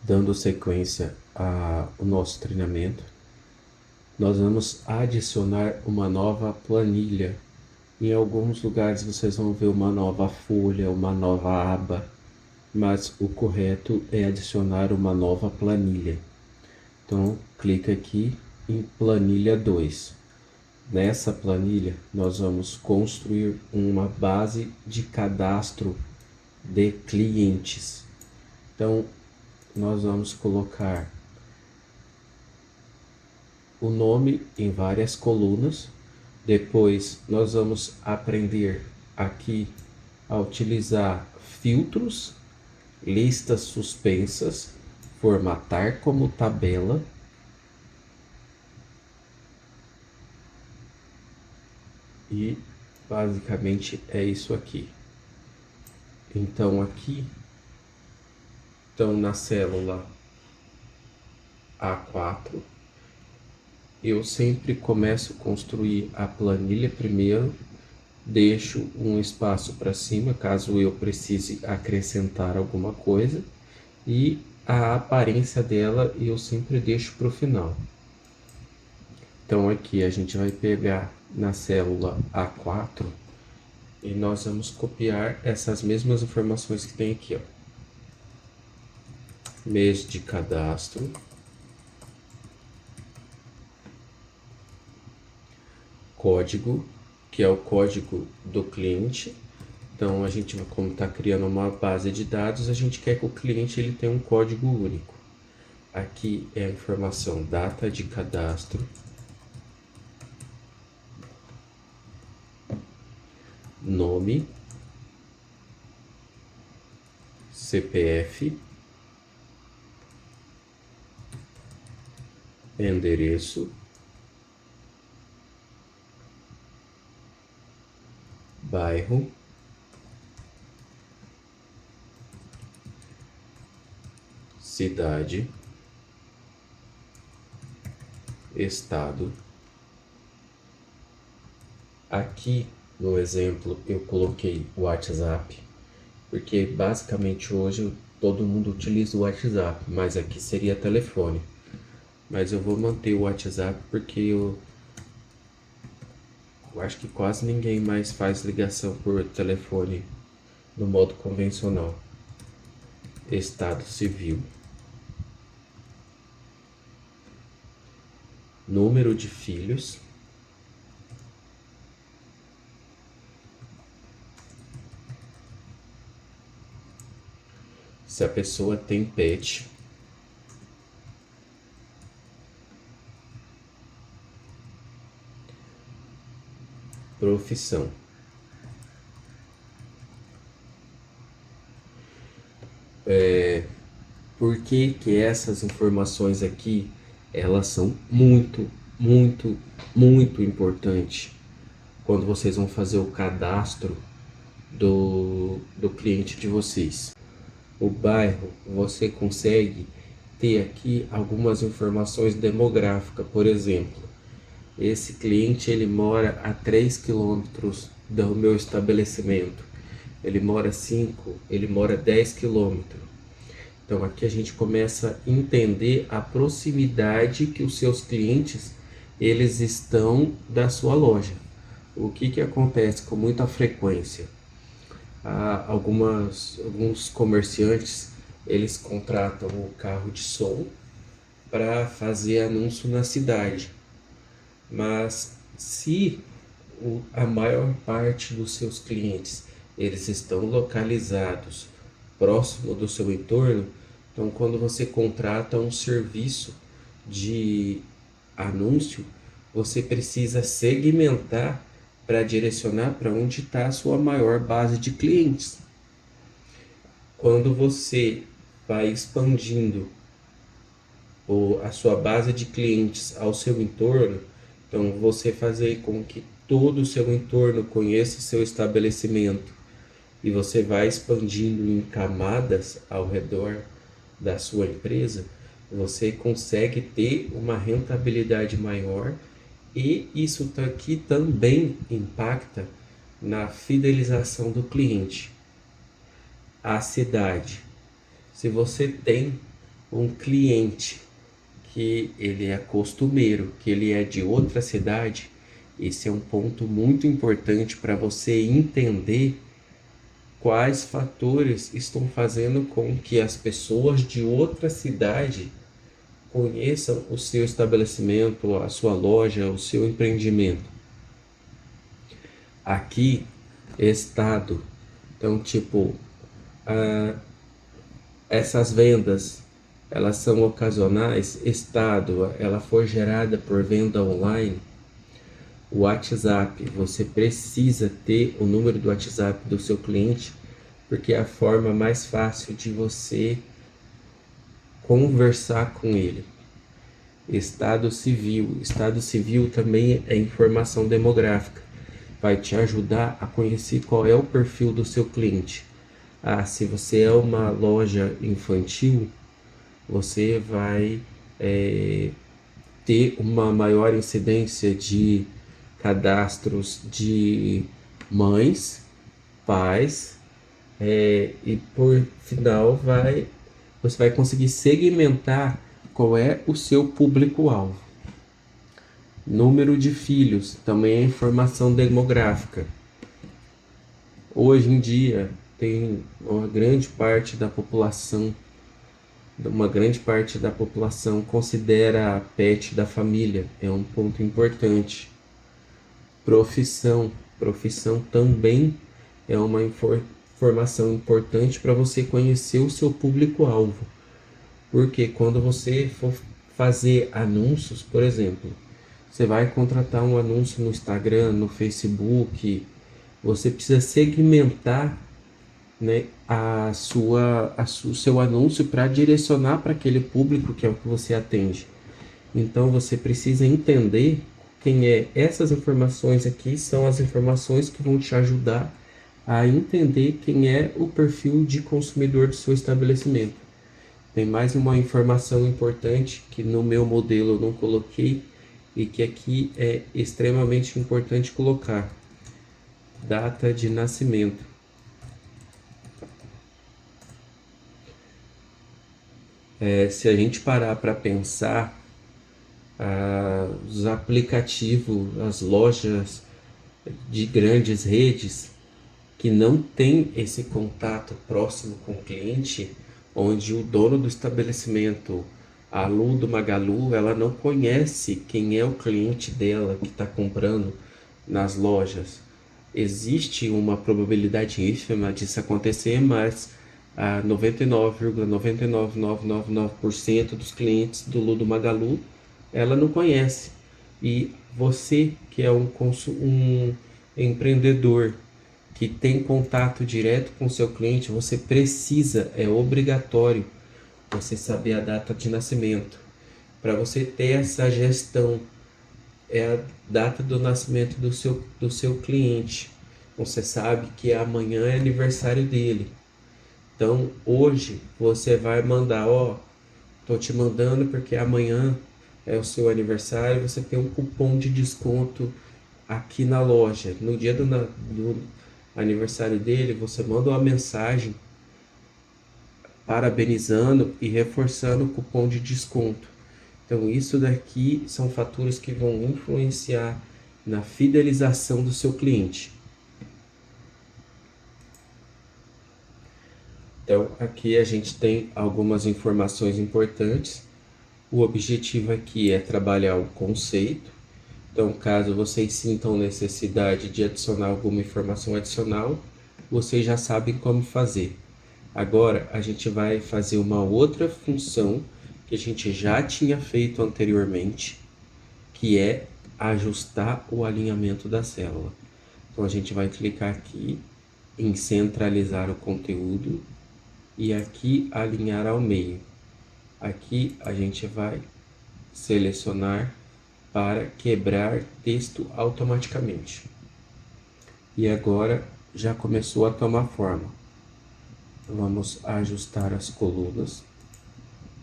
Dando sequência ao nosso treinamento, nós vamos adicionar uma nova planilha. Em alguns lugares vocês vão ver uma nova folha, uma nova aba, mas o correto é adicionar uma nova planilha. Então, clica aqui em planilha 2. Nessa planilha, nós vamos construir uma base de cadastro de clientes. Então, nós vamos colocar o nome em várias colunas. Depois, nós vamos aprender aqui a utilizar filtros, listas suspensas, formatar como tabela. E basicamente é isso aqui. Então aqui, então na célula A4, eu sempre começo a construir a planilha primeiro, deixo um espaço para cima caso eu precise acrescentar alguma coisa, e a aparência dela eu sempre deixo para o final. Então aqui a gente vai pegar na célula A4 e nós vamos copiar essas mesmas informações que tem aqui, ó. Mês de cadastro, código, que é o código do cliente. Então a gente, como está criando uma base de dados, a gente quer que o cliente ele tenha um código único. Aqui é a informação data de cadastro, nome, CPF, endereço, bairro, cidade, estado. Aqui no exemplo eu coloquei o WhatsApp, porque basicamente hoje todo mundo utiliza o WhatsApp, mas aqui seria telefone. Mas eu vou manter o WhatsApp porque eu acho que quase ninguém mais faz ligação por telefone no modo convencional. Estado civil, número de filhos, se a pessoa tem pet, profissão. Por que que essas informações aqui, elas são muito importantes quando vocês vão fazer o cadastro do cliente de vocês. O bairro, você consegue ter aqui algumas informações demográficas. Por exemplo, esse cliente ele mora a 3 quilômetros do meu estabelecimento, ele mora 5, ele mora 10 quilômetros. Então aqui a gente começa a entender a proximidade que os seus clientes eles estão da sua loja. O que acontece com muita frequência? Alguns comerciantes eles contratam o carro de som para fazer anúncio na cidade, mas se a maior parte dos seus clientes eles estão localizados próximo do seu entorno, então quando você contrata um serviço de anúncio, você precisa segmentar para direcionar para onde está a sua maior base de clientes. Quando você vai expandindo a sua base de clientes ao seu entorno, então você fazer com que todo o seu entorno conheça o seu estabelecimento e você vai expandindo em camadas ao redor da sua empresa, você consegue ter uma rentabilidade maior, e isso aqui também impacta na fidelização do cliente. A cidade, se você tem um cliente que ele é costumeiro, que ele é de outra cidade, esse é um ponto muito importante para você entender quais fatores estão fazendo com que as pessoas de outra cidade conheçam o seu estabelecimento, a sua loja, o seu empreendimento. Aqui, estado. Então, tipo, essas vendas, elas são ocasionais. Estado, ela foi gerada por venda online. O WhatsApp, você precisa ter o número do WhatsApp do seu cliente, porque é a forma mais fácil de você conversar com ele. Estado civil também é informação demográfica, vai te ajudar a conhecer qual é o perfil do seu cliente. Se você é uma loja infantil, você vai ter uma maior incidência de cadastros de mães, pais, e por final você vai conseguir segmentar qual é o seu público-alvo. Número de filhos também é informação demográfica. Hoje em dia tem uma grande parte da população considera a pet da família, é um ponto importante. Profissão também é uma informação importante para você conhecer o seu público-alvo. Porque quando você for fazer anúncios, por exemplo, você vai contratar um anúncio no Instagram, no Facebook, você precisa segmentar, né, o seu anúncio para direcionar para aquele público que é o que você atende. Então você precisa entender quem é. Essas informações aqui são as informações que vão te ajudar a entender quem é o perfil de consumidor do seu estabelecimento. Tem mais uma informação importante que no meu modelo eu não coloquei e que aqui é extremamente importante colocar: data de nascimento. Se a gente parar para pensar, os aplicativos, as lojas de grandes redes que não tem esse contato próximo com o cliente, onde o dono do estabelecimento, a Lu do Magalu, ela não conhece quem é o cliente dela que está comprando nas lojas. Existe uma probabilidade ínfima disso acontecer, mas a 99,99999% dos clientes do Lu do Magalu, ela não conhece. E você que é um empreendedor que tem contato direto com seu cliente, você precisa, é obrigatório você saber a data de nascimento. Para você ter essa gestão, é a data do nascimento do seu cliente. Você sabe que amanhã é aniversário dele. Então hoje você vai mandar, tô te mandando porque amanhã é o seu aniversário, você tem um cupom de desconto aqui na loja. No dia do aniversário dele, você manda uma mensagem parabenizando e reforçando o cupom de desconto. Então isso daqui são fatores que vão influenciar na fidelização do seu cliente. Então aqui a gente tem algumas informações importantes. O objetivo aqui é trabalhar o conceito. Então, caso vocês sintam necessidade de adicionar alguma informação adicional, vocês já sabem como fazer. Agora, a gente vai fazer uma outra função que a gente já tinha feito anteriormente, que é ajustar o alinhamento da célula. Então, a gente vai clicar aqui em centralizar o conteúdo e aqui alinhar ao meio. Aqui a gente vai selecionar para quebrar texto automaticamente. E agora já começou a tomar forma. Vamos ajustar as colunas.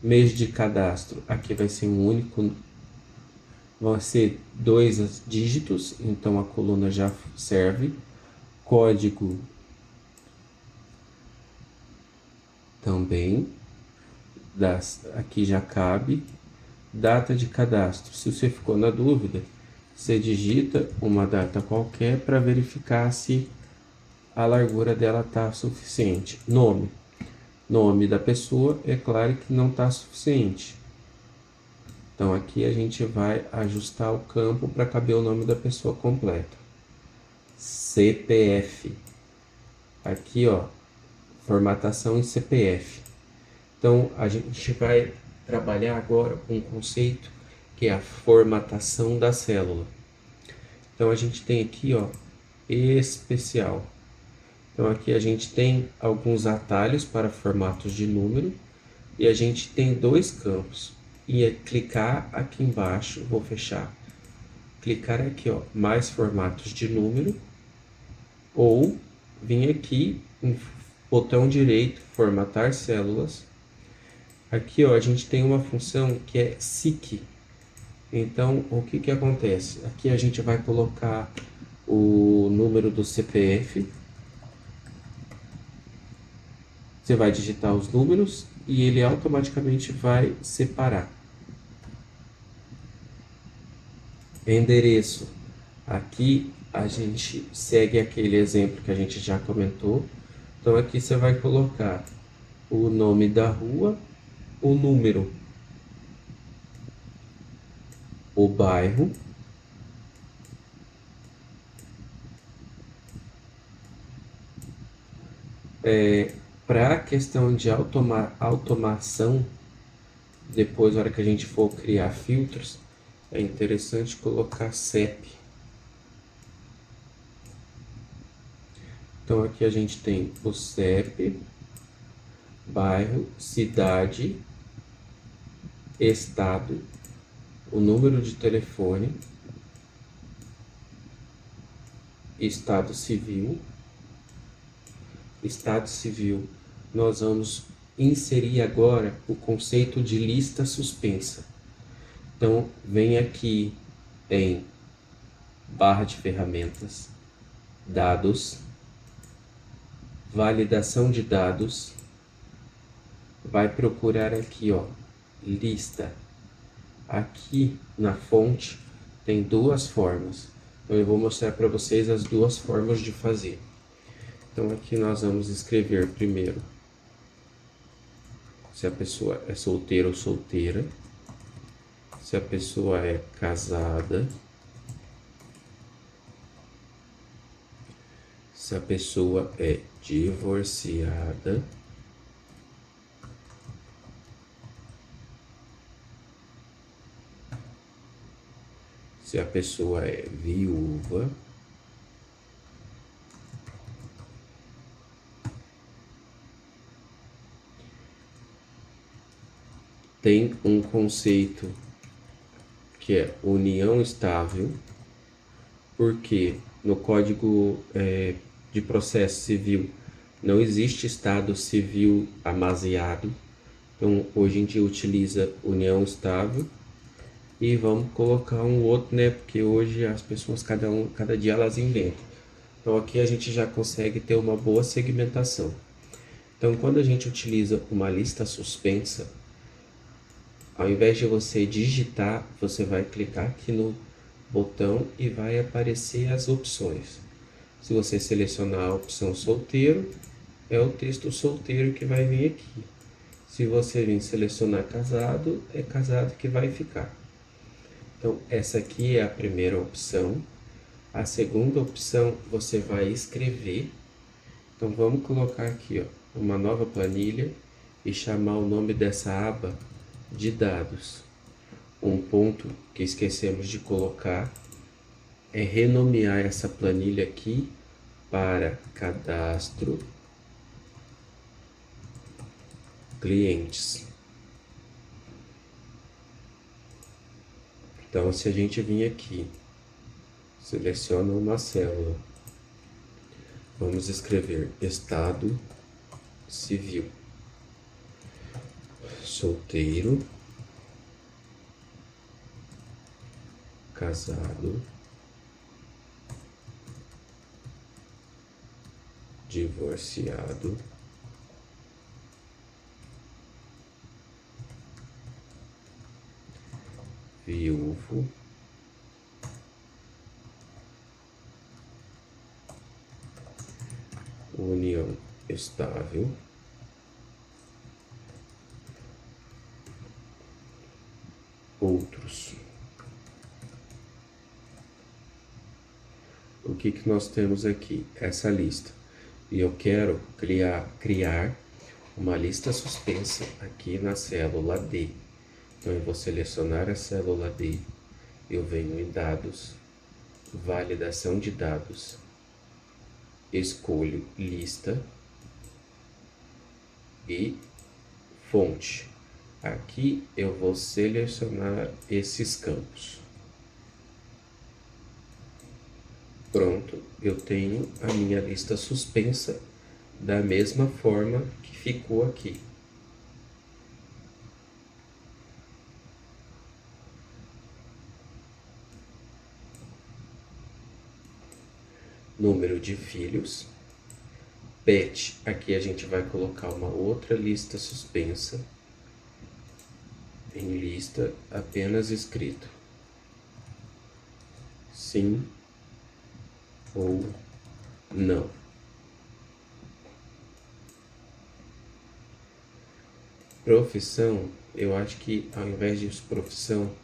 Mês de cadastro, aqui vai ser um único, vão ser 2 dígitos, então a coluna já serve. Código também. aqui já cabe, data de cadastro. Se você ficou na dúvida, você digita uma data qualquer para verificar se a largura dela está suficiente. Nome da pessoa, é claro que não está suficiente. Então aqui a gente vai ajustar o campo para caber o nome da pessoa completo. CPF. Aqui, ó, formatação em CPF. Então a gente vai trabalhar agora com um conceito que é a formatação da célula. Então a gente tem aqui, ó, especial. Então aqui a gente tem alguns atalhos para formatos de número e a gente tem dois campos. E é clicar aqui embaixo, vou fechar. Clicar aqui, ó, mais formatos de número, ou vir aqui em botão direito, formatar células. Aqui, ó, a gente tem uma função que é seek. Então, o que que acontece? Aqui a gente vai colocar o número do CPF. Você vai digitar os números e ele automaticamente vai separar. Endereço. Aqui a gente segue aquele exemplo que a gente já comentou. Então aqui você vai colocar o nome da rua, o número, o bairro, para a questão de automação, depois na hora que a gente for criar filtros, é interessante colocar CEP. Então aqui a gente tem o CEP, bairro, cidade, estado, o número de telefone, estado civil. Estado civil, nós vamos inserir agora o conceito de lista suspensa. Então, vem aqui em barra de ferramentas, dados, validação de dados, vai procurar aqui, ó, lista. Aqui na fonte tem duas formas. Então, eu vou mostrar para vocês as duas formas de fazer. Então aqui nós vamos escrever primeiro se a pessoa é solteiro ou solteira, se a pessoa é casada, se a pessoa é divorciada, se a pessoa é viúva, tem um conceito que é união estável, porque no Código de Processo Civil não existe estado civil amaziado, então hoje em dia utiliza união estável. E vamos colocar um outro, né, porque hoje as pessoas cada dia elas inventam. Então aqui a gente já consegue ter uma boa segmentação. Então quando a gente utiliza uma lista suspensa, ao invés de você digitar, você vai clicar aqui no botão e vai aparecer as opções. Se você selecionar a opção solteiro, é o texto solteiro que vai vir aqui. Se você vir selecionar casado, é casado que vai ficar. Então essa aqui é a primeira opção. A segunda opção você vai escrever. Então vamos colocar aqui, ó, uma nova planilha e chamar o nome dessa aba de dados. Um ponto que esquecemos de colocar é renomear essa planilha aqui para cadastro clientes. Então, se a gente vir aqui, seleciona uma célula, vamos escrever estado civil, solteiro, casado, divorciado, viúvo, união estável, outros. O que que nós temos aqui? Essa lista. E eu quero criar uma lista suspensa aqui na célula D. Então eu vou selecionar a célula D, eu venho em dados, validação de dados, escolho lista e fonte. Aqui eu vou selecionar esses campos. Pronto, eu tenho a minha lista suspensa da mesma forma que ficou aqui. Número de filhos. Pet, aqui a gente vai colocar uma outra lista suspensa. Em lista apenas escrito sim ou não. Profissão, eu acho que ao invés de profissão,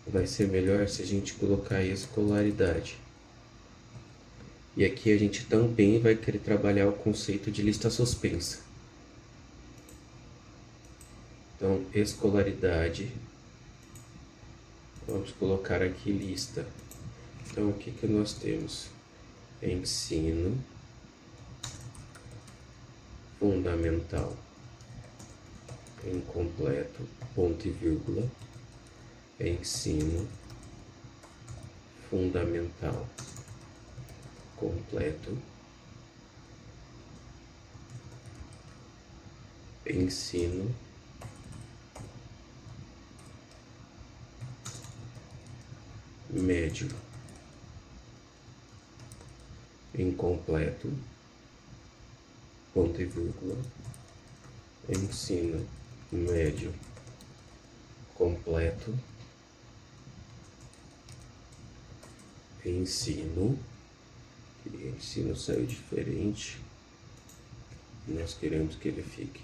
vai ser melhor se a gente colocar escolaridade. E aqui a gente também vai querer trabalhar o conceito de lista suspensa. Então, escolaridade, vamos colocar aqui lista. Então, o que que nós temos? Ensino fundamental, incompleto, ponto e vírgula, ensino fundamental, completo, ensino médio, incompleto, ponto e vírgula, ensino médio, completo, ensino saiu diferente, nós queremos que ele fique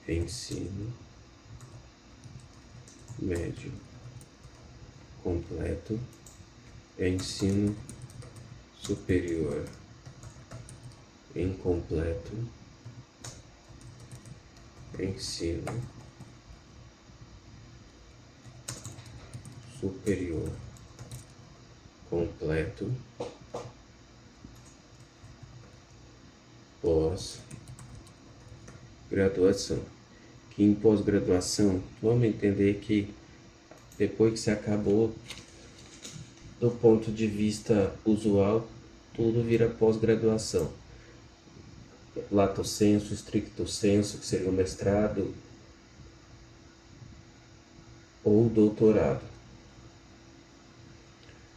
ensino médio, completo, ensino superior, incompleto, ensino superior, completo, pós-graduação. Que em pós-graduação, vamos entender que depois que você acabou, do ponto de vista usual, tudo vira pós-graduação. Lato sensu, stricto sensu, que seria o mestrado ou doutorado.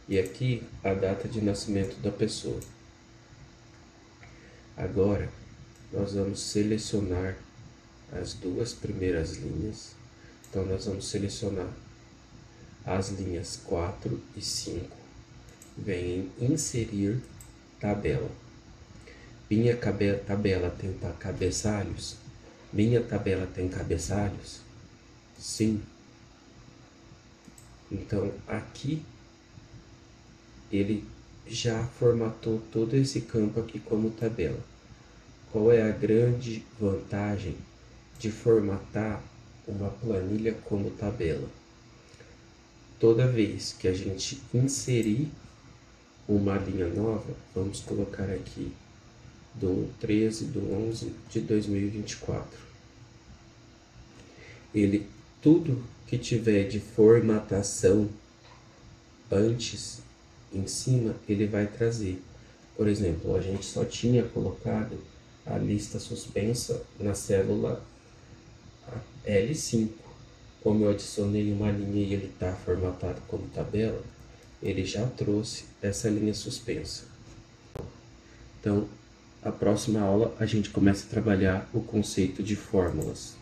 E aqui a data de nascimento da pessoa. Agora, nós vamos selecionar as duas primeiras linhas. Então, nós vamos selecionar as linhas 4 e 5. Vem em inserir tabela. Minha tabela tem cabeçalhos? Minha tabela tem cabeçalhos? Sim. Então, aqui, ele já formatou todo esse campo aqui como tabela. Qual é a grande vantagem de formatar uma planilha como tabela? Toda vez que a gente inserir uma linha nova, vamos colocar aqui do 13/11 de 2024. Tudo que tiver de formatação antes, em cima, ele vai trazer. Por exemplo, a gente só tinha colocado a lista suspensa na célula L5. Como eu adicionei uma linha e ele está formatado como tabela, ele já trouxe essa linha suspensa. Então, a próxima aula a gente começa a trabalhar o conceito de fórmulas.